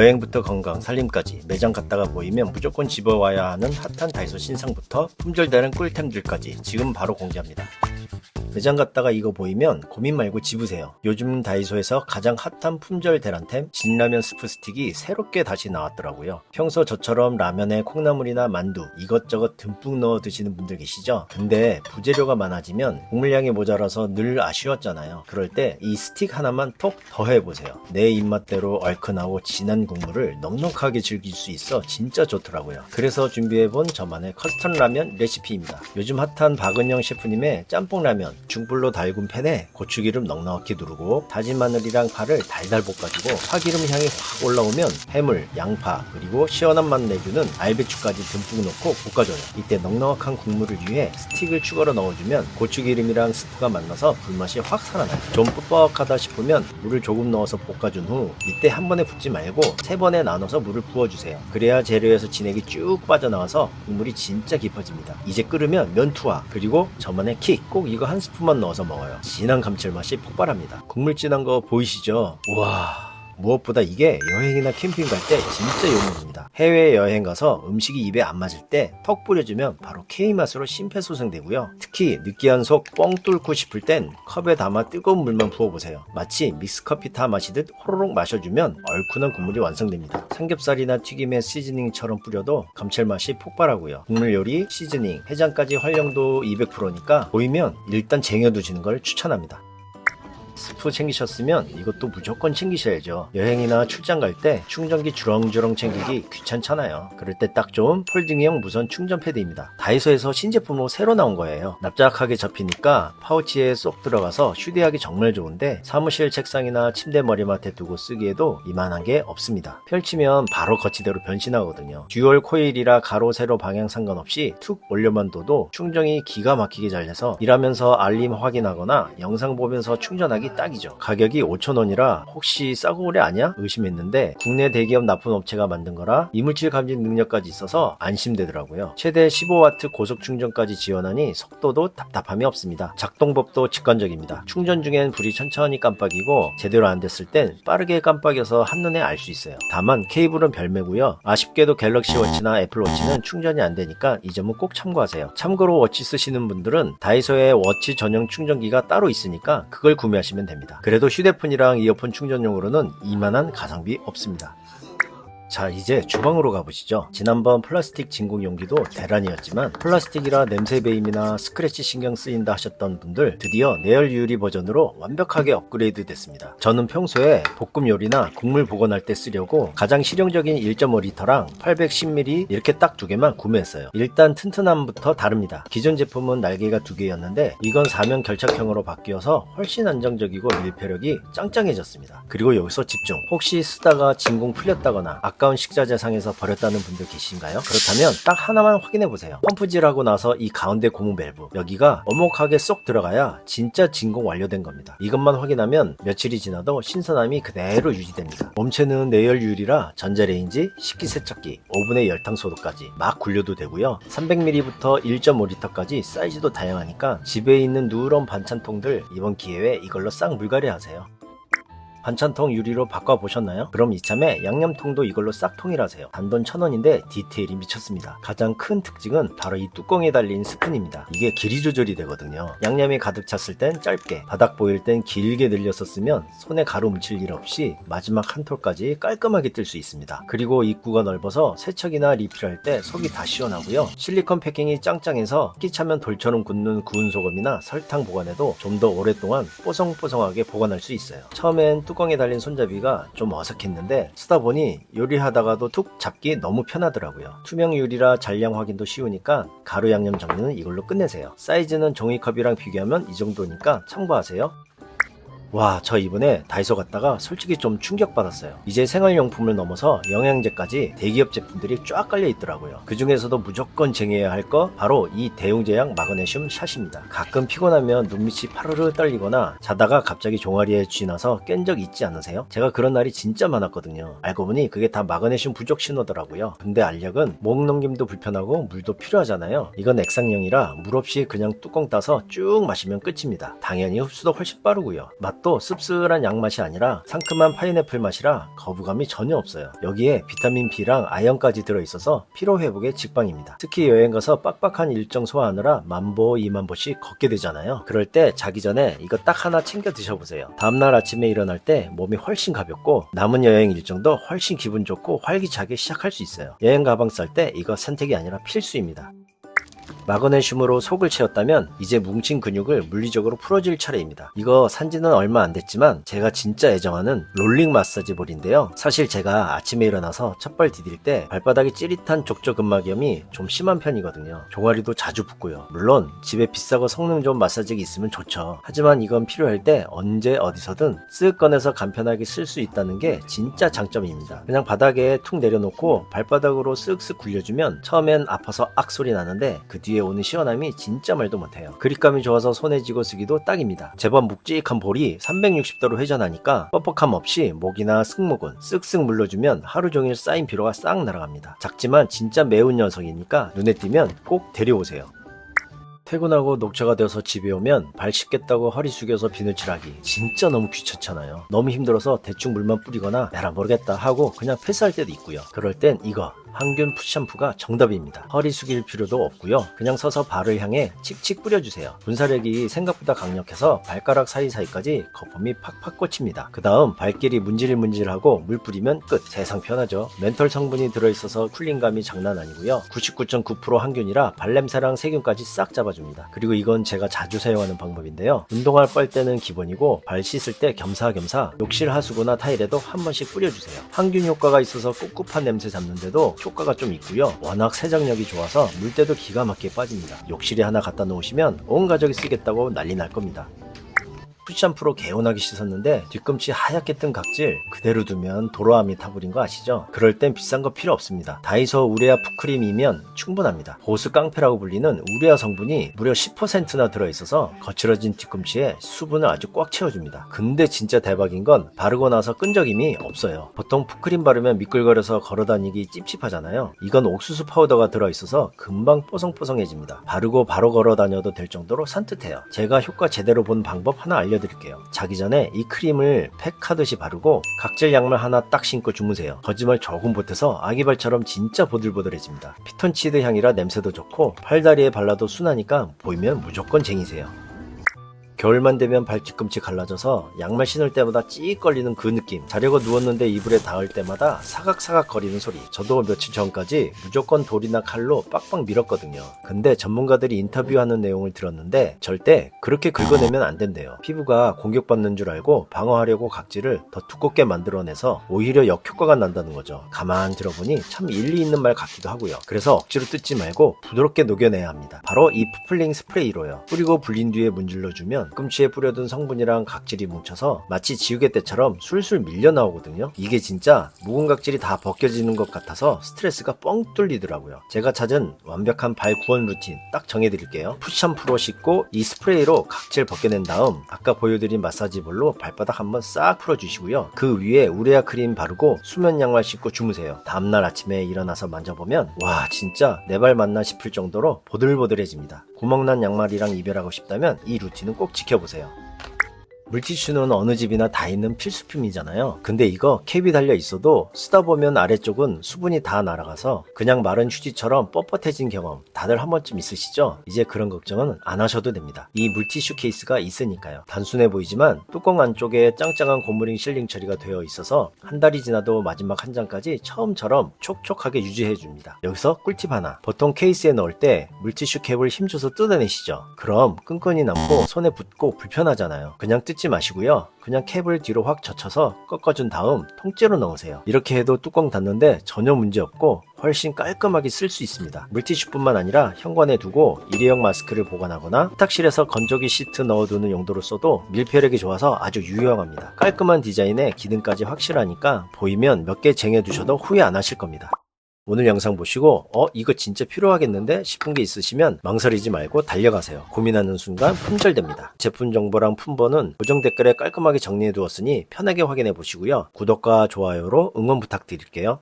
여행부터 건강, 살림까지 매장 갔다가 보이면 무조건 집어와야 하는 핫한 다이소 신상부터 품절되는 꿀템들까지 지금 바로 공개합니다. 매장 갔다가 이거 보이면 고민 말고 집으세요. 요즘 다이소에서 가장 핫한 품절 대란템 진라면 스프 스틱이 새롭게 다시 나왔더라고요. 평소 저처럼 라면에 콩나물이나 만두 이것저것 듬뿍 넣어 드시는 분들 계시죠? 근데 부재료가 많아지면 국물량이 모자라서 늘 아쉬웠잖아요. 그럴 때 이 스틱 하나만 톡 더해보세요. 내 입맛대로 얼큰하고 진한 국물을 넉넉하게 즐길 수 있어 진짜 좋더라고요. 그래서 준비해본 저만의 커스텀 라면 레시피입니다. 요즘 핫한 박은영 셰프님의 짬뽕 라면 중불로 달군 팬에 고추기름 넉넉히 두르고 다진 마늘이랑 파를 달달 볶아주고 파기름 향이 확 올라오면 해물, 양파 그리고 시원한 맛 내주는 알배추까지 듬뿍 넣고 볶아줘요. 이때 넉넉한 국물을 위해 스틱을 추가로 넣어주면 고추기름이랑 스프가 만나서 불맛이 확 살아나요. 좀 뻑뻑하다 싶으면 물을 조금 넣어서 볶아준 후 이때 한 번에 붓지 말고 세 번에 나눠서 물을 부어주세요. 그래야 재료에서 진액이 쭉 빠져나와서 국물이 진짜 깊어집니다. 이제 끓으면 면투하 그리고 저만의 킥 꼭 이거 한 스푼만 넣어서 먹어요. 진한 감칠맛이 폭발합니다. 국물 진한 거 보이시죠? 우와, 무엇보다 이게 여행이나 캠핑 갈 때 진짜 용이합니다. 해외여행 가서 음식이 입에 안 맞을 때 턱 뿌려주면 바로 K맛으로 심폐소생되고요. 특히 느끼한 속 뻥 뚫고 싶을 땐 컵에 담아 뜨거운 물만 부어보세요. 마치 믹스커피 타 마시듯 호로록 마셔주면 얼큰한 국물이 완성됩니다. 삼겹살이나 튀김에 시즈닝처럼 뿌려도 감칠맛이 폭발하고요. 국물 요리, 시즈닝, 해장까지 활용도 200%니까 보이면 일단 쟁여두시는 걸 추천합니다. 스프 챙기셨으면 이것도 무조건 챙기셔야죠. 여행이나 출장 갈 때 충전기 주렁주렁 챙기기 귀찮잖아요. 그럴 때 딱 좋은 폴딩형 무선 충전 패드입니다. 다이소에서 신제품으로 새로 나온 거예요. 납작하게 접히니까 파우치에 쏙 들어가서 휴대하기 정말 좋은데 사무실 책상이나 침대 머리맡에 두고 쓰기에도 이만한 게 없습니다. 펼치면 바로 거치대로 변신하거든요. 듀얼 코일이라 가로 세로 방향 상관없이 툭 올려만 둬도 충전이 기가 막히게 잘 돼서 일하면서 알림 확인하거나 영상 보면서 충전하기 딱이죠. 가격이 5,000원이라 혹시 싸고 오래 아냐? 의심했는데 국내 대기업 납품업체가 만든 거라 이물질 감지 능력까지 있어서 안심되더라고요. 최대 15W 고속 충전까지 지원하니 속도도 답답함이 없습니다. 작동법도 직관적입니다. 충전 중엔 불이 천천히 깜빡이고 제대로 안 됐을 땐 빠르게 깜빡여서 한눈에 알 수 있어요. 다만 케이블은 별매고요. 아쉽게도 갤럭시 워치나 애플 워치는 충전이 안 되니까 이 점은 꼭 참고하세요. 참고로 워치 쓰시는 분들은 다이소에 워치 전용 충전기가 따로 있으니까 그걸 구매하시면 됩니다. 그래도 휴대폰이랑 이어폰 충전용으로는 이만한 가성비 없습니다. 자, 이제 주방으로 가보시죠. 지난번 플라스틱 진공 용기도 대란이었지만 플라스틱이라 냄새 배임이나 스크래치 신경 쓰인다 하셨던 분들 드디어 내열 유리 버전으로 완벽하게 업그레이드 됐습니다. 저는 평소에 볶음 요리나 국물 보관할 때 쓰려고 가장 실용적인 1.5L랑 810ml 이렇게 딱 두 개만 구매했어요. 일단 튼튼함부터 다릅니다. 기존 제품은 날개가 두 개였는데 이건 사면 결착형으로 바뀌어서 훨씬 안정적이고 밀폐력이 짱짱해졌습니다. 그리고 여기서 집중. 혹시 쓰다가 진공 풀렸다거나 아까운 식자재 상에서 버렸다는 분들 계신가요? 그렇다면 딱 하나만 확인해 보세요. 펌프질하고 나서 이 가운데 고무 밸브 여기가 오목하게 쏙 들어가야 진짜 진공 완료된 겁니다. 이것만 확인하면 며칠이 지나도 신선함이 그대로 유지됩니다. 몸체는 내열 유리라 전자레인지, 식기세척기, 오븐의 열탕 소독까지 막 굴려도 되고요. 300ml부터 1.5L까지 사이즈도 다양하니까 집에 있는 누런 반찬통들 이번 기회에 이걸로 싹 물갈이 하세요. 반찬통 유리로 바꿔보셨나요? 그럼 이참에 양념통도 이걸로 싹 통일하세요. 단돈 1,000원인데 디테일이 미쳤습니다. 가장 큰 특징은 바로 이 뚜껑에 달린 스푼입니다. 이게 길이 조절이 되거든요. 양념이 가득 찼을 땐 짧게, 바닥 보일 땐 길게 늘려서 쓰면 손에 가루 묻힐 일 없이 마지막 한 톨까지 깔끔하게 뜰 수 있습니다. 그리고 입구가 넓어서 세척이나 리필할 때 속이 다 시원하고요. 실리콘 패킹이 짱짱해서 끼 차면 돌처럼 굳는 구운 소금이나 설탕 보관해도 좀 더 오랫동안 뽀송뽀송하게 보관할 수 있어요. 처음엔 뚜껑에 달린 손잡이가 좀 어색했는데 쓰다 보니 요리하다가도 툭 잡기 너무 편하더라고요. 투명 유리라 잔량 확인도 쉬우니까 가루 양념 정리는 이걸로 끝내세요. 사이즈는 종이컵이랑 비교하면 이 정도니까 참고하세요. 와, 저 이번에 다이소 갔다가 솔직히 좀 충격받았어요. 이제 생활용품을 넘어서 영양제까지 대기업 제품들이 쫙 깔려 있더라고요. 그 중에서도 무조건 쟁여야 할 거 바로 이 대용제약 마그네슘 샷입니다. 가끔 피곤하면 눈밑이 파르르 떨리거나 자다가 갑자기 종아리에 쥐 나서 깬 적 있지 않으세요? 제가 그런 날이 진짜 많았거든요. 알고 보니 그게 다 마그네슘 부족 신호더라고요. 근데 알약은 목 넘김도 불편하고 물도 필요하잖아요. 이건 액상형이라 물 없이 그냥 뚜껑 따서 쭉 마시면 끝입니다. 당연히 흡수도 훨씬 빠르고요. 맛도 이것도 씁쓸한 양맛이 아니라 상큼한 파인애플 맛이라 거부감이 전혀 없어요. 여기에 비타민 B랑 아연까지 들어있어서 피로회복에 직방입니다. 특히 여행가서 빡빡한 일정 소화하느라 1000보 20,000보씩 걷게 되잖아요. 그럴 때 자기 전에 이거 딱 하나 챙겨 드셔보세요. 다음날 아침에 일어날 때 몸이 훨씬 가볍고 남은 여행 일정도 훨씬 기분 좋고 활기차게 시작할 수 있어요. 여행 가방 쌀 때 이거 선택이 아니라 필수입니다. 마그네슘으로 속을 채웠다면 이제 뭉친 근육을 물리적으로 풀어줄 차례입니다. 이거 산지는 얼마 안 됐지만 제가 진짜 애정하는 롤링 마사지 볼인데요. 사실 제가 아침에 일어나서 첫발 디딜 때 발바닥이 찌릿한 족저근막염이 좀 심한 편이거든요. 종아리도 자주 붓고요. 물론 집에 비싸고 성능 좋은 마사지기 있으면 좋죠. 하지만 이건 필요할 때 언제 어디서든 쓱 꺼내서 간편하게 쓸 수 있다는 게 진짜 장점입니다. 그냥 바닥에 툭 내려놓고 발바닥으로 쓱쓱 굴려주면 처음엔 아파서 악 소리 나는데 그 뒤에 오는 시원함이 진짜 말도 못해요. 그립감이 좋아서 손에 쥐고 쓰기도 딱입니다. 제법 묵직한 볼이 360도로 회전하니까 뻑뻑함 없이 목이나 승모근 쓱쓱 물러주면 하루 종일 쌓인 피로가 싹 날아갑니다. 작지만 진짜 매운 녀석이니까 눈에 띄면 꼭 데려오세요. 퇴근하고 녹차가 되어서 집에 오면 발 씻겠다고 허리 숙여서 비누칠하기 진짜 너무 귀찮잖아요. 너무 힘들어서 대충 물만 뿌리거나 에라 모르겠다 하고 그냥 패스할 때도 있고요. 그럴 땐 이거 항균 풋샴푸가 정답입니다. 허리 숙일 필요도 없고요. 그냥 서서 발을 향해 칙칙 뿌려주세요. 분사력이 생각보다 강력해서 발가락 사이사이까지 거품이 팍팍 꽂힙니다. 그 다음 발길이 문질문질하고 물 뿌리면 끝. 세상 편하죠. 멘톨 성분이 들어있어서 쿨링감이 장난 아니고요. 99.9% 항균이라 발냄새랑 세균까지 싹 잡아줍니다. 그리고 이건 제가 자주 사용하는 방법인데요. 운동할 빨대는 기본이고 발 씻을 때 겸사겸사 욕실 하수구나 타일에도 한 번씩 뿌려주세요. 항균 효과가 있어서 꿉꿉한 냄새 잡는데도 효과가 좀 있고요. 워낙 세정력이 좋아서 물때도 기가 막히게 빠집니다. 욕실에 하나 갖다 놓으시면 온 가족이 쓰겠다고 난리 날 겁니다. 풋샴푸로 개운하게 씻었는데 뒤꿈치 하얗게 뜬 각질 그대로 두면 도로아미 타버린 거 아시죠? 그럴 땐 비싼 거 필요 없습니다. 다이소 우레아 풋크림이면 충분합니다. 보스 깡패라고 불리는 우레아 성분이 무려 10%나 들어있어서 거칠어진 뒤꿈치에 수분을 아주 꽉 채워줍니다. 근데 진짜 대박인 건 바르고 나서 끈적임이 없어요. 보통 풋크림 바르면 미끌거려서 걸어다니기 찝찝하잖아요. 이건 옥수수 파우더가 들어있어서 금방 뽀송뽀송해집니다. 바르고 바로 걸어다녀도 될 정도로 산뜻해요. 제가 효과 제대로 본 방법 하나 알려드릴게요. 자기 전에 이 크림을 팩하듯이 바르고 각질 양말 하나 딱 신고 주무세요. 거짓말 조금 보태서 아기발처럼 진짜 보들보들해집니다. 피톤치드 향이라 냄새도 좋고 팔다리에 발라도 순하니까 보이면 무조건 쟁이세요. 겨울만 되면 발 뒤꿈치 갈라져서 양말 신을 때마다 찌익 걸리는 그 느낌. 자려고 누웠는데 이불에 닿을 때마다 사각사각 거리는 소리. 저도 며칠 전까지 무조건 돌이나 칼로 빡빡 밀었거든요. 근데 전문가들이 인터뷰하는 내용을 들었는데 절대 그렇게 긁어내면 안 된대요. 피부가 공격받는 줄 알고 방어하려고 각질을 더 두껍게 만들어내서 오히려 역효과가 난다는 거죠. 가만 들어보니 참 일리 있는 말 같기도 하고요. 그래서 억지로 뜯지 말고 부드럽게 녹여내야 합니다. 바로 이 푸플링 스프레이로요. 뿌리고 불린 뒤에 문질러주면 뒤꿈치에 뿌려둔 성분이랑 각질이 뭉쳐서 마치 지우개 때처럼 술술 밀려 나오거든요. 이게 진짜 묵은 각질이 다 벗겨지는 것 같아서 스트레스가 뻥 뚫리더라고요. 제가 찾은 완벽한 발 구원 루틴 딱 정해드릴게요. 풋샴푸로 씻고 이 스프레이로 각질 벗겨낸 다음 아까 보여드린 마사지볼로 발바닥 한번 싹 풀어주시고요. 그 위에 우레아 크림 바르고 수면 양말 신고 주무세요. 다음날 아침에 일어나서 만져보면 와 진짜 내 발 맞나 싶을 정도로 보들보들해집니다. 구멍난 양말이랑 이별하고 싶다면 이 루틴은 꼭 지켜보세요. 물티슈는 어느 집이나 다 있는 필수품이잖아요. 근데 이거 캡이 달려 있어도 쓰다 보면 아래쪽은 수분이 다 날아가서 그냥 마른 휴지처럼 뻣뻣해진 경험 다들 한 번쯤 있으시죠? 이제 그런 걱정은 안 하셔도 됩니다. 이 물티슈 케이스가 있으니까요. 단순해 보이지만 뚜껑 안쪽에 짱짱한 고무링 실링 처리가 되어 있어서 한 달이 지나도 마지막 한 장까지 처음처럼 촉촉하게 유지해줍니다. 여기서 꿀팁 하나. 보통 케이스에 넣을 때 물티슈 캡을 힘줘서 뜯어내시죠? 그럼 끈끈이 남고 손에 붙고 불편하잖아요. 그냥 뜯지 마시고요. 그냥 캡을 뒤로 확 젖혀서 꺾어준 다음 통째로 넣으세요. 이렇게 해도 뚜껑 닫는데 전혀 문제없고 훨씬 깔끔하게 쓸 수 있습니다. 물티슈뿐만 아니라 현관에 두고 일회용 마스크를 보관하거나 세탁실에서 건조기 시트 넣어두는 용도로 써도 밀폐력이 좋아서 아주 유용합니다. 깔끔한 디자인에 기능까지 확실하니까 보이면 몇 개 쟁여두셔도 후회 안 하실 겁니다. 오늘 영상 보시고 이거 진짜 필요하겠는데 싶은 게 있으시면 망설이지 말고 달려가세요. 고민하는 순간 품절됩니다. 제품 정보랑 품번은 고정 댓글에 깔끔하게 정리해 두었으니 편하게 확인해 보시고요. 구독과 좋아요로 응원 부탁드릴게요.